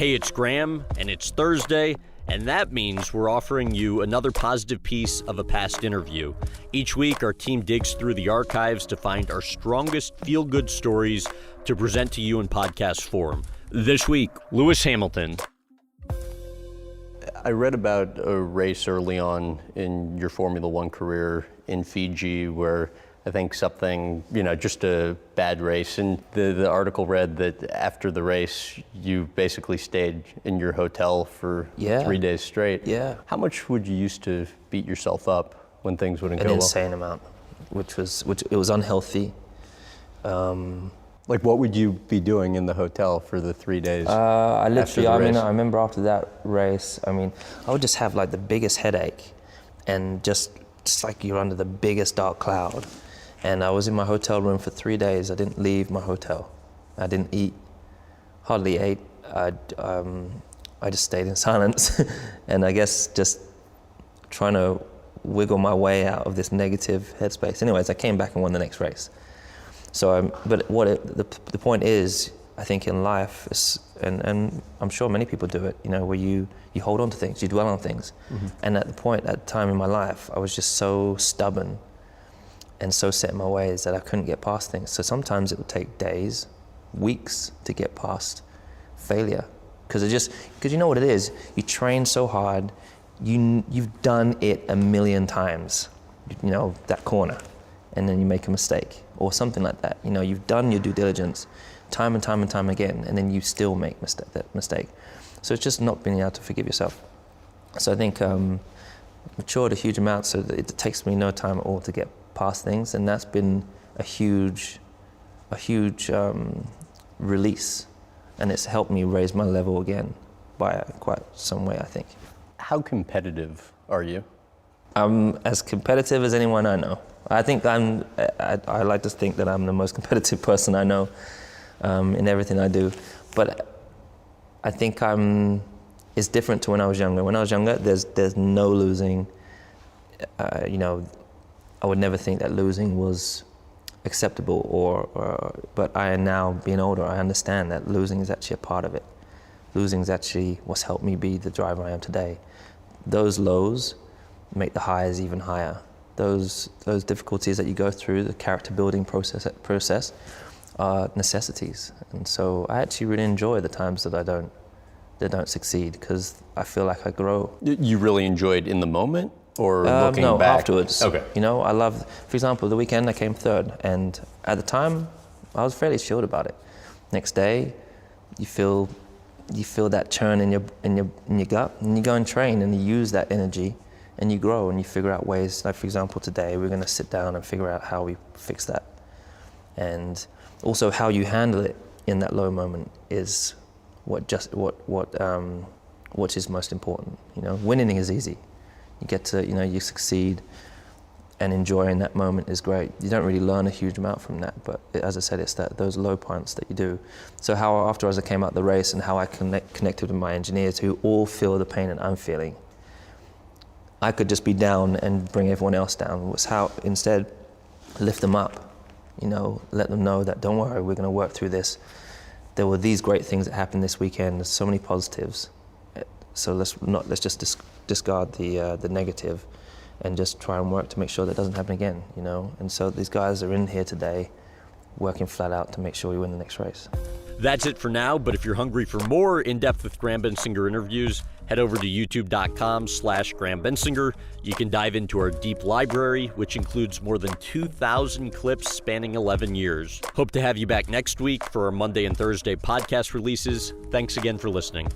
Hey, it's Graham, and it's Thursday, and that means we're offering you another positive piece of a past interview. Each week, our team digs through the archives to find our strongest feel-good stories to present to you in podcast form. This week, Lewis Hamilton. I read about a race early on in your Formula One career in Fiji where I think something, just a bad race. And the article read that after the race, you basically stayed in your hotel for 3 days straight. Yeah. How much would you used to beat yourself up when things wouldn't go well? An insane amount, which it was unhealthy. Like, what would you be doing in the hotel for the 3 days? I remember after that race, I would just have like the biggest headache and just like you're under the biggest dark cloud. And I was in my hotel room for 3 days. I didn't leave my hotel. I didn't eat, hardly ate. I just stayed in silence. And I guess just trying to wiggle my way out of this negative headspace. Anyways, I came back and won the next race. So, the point is, I think in life, and I'm sure many people do it, where you hold on to things, you dwell on things. Mm-hmm. And at the time in my life, I was just so stubborn and so set in my ways that I couldn't get past things. So sometimes it would take days, weeks to get past failure. Because you know what it is, you train so hard, you've done it a million times, that corner, and then you make a mistake or something like that. You've done your due diligence time and time and time again, and then you still make that mistake. So it's just not being able to forgive yourself. So I think matured a huge amount, so that it takes me no time at all to get past things, and that's been a huge release, and it's helped me raise my level again by quite some way, I think. How competitive are you? I'm as competitive as anyone I know. I think I like to think that I'm the most competitive person I know in everything I do, but I think it's different to when I was younger. When I was younger, there's no losing. I would never think that losing was acceptable, but I am now, being older, I understand that losing is actually a part of it. Losing is actually what's helped me be the driver I am today. Those lows make the highs even higher. Those difficulties that you go through, the character building process are necessities. And so I actually really enjoy the times that I don't succeed, because I feel like I grow. You really enjoyed in the moment? Or looking no, back? Afterwards. Okay. I love, for example, the weekend I came third, and at the time I was fairly chilled about it. Next day, you feel that churn in your gut, and you go and train, and you use that energy, and you grow, and you figure out ways. Like, for example, today we're going to sit down and figure out how we fix that, and also how you handle it in that low moment is what is most important. Winning is easy. You get to, you succeed, and enjoying that moment is great. You don't really learn a huge amount from that, but as I said, it's those low points that you do. So how after as I came out the race, and how I connected with my engineers who all feel the pain that I'm feeling, I could just be down and bring everyone else down. Was how instead lift them up, let them know that don't worry, we're going to work through this. There were these great things that happened this weekend. There's so many positives. So let's just discard the negative, and just try and work to make sure that doesn't happen again, And so these guys are in here today, working flat out to make sure we win the next race. That's it for now, but if you're hungry for more in-depth with Graham Bensinger interviews, head over to youtube.com/Graham Bensinger. You can dive into our deep library, which includes more than 2,000 clips spanning 11 years. Hope to have you back next week for our Monday and Thursday podcast releases. Thanks again for listening.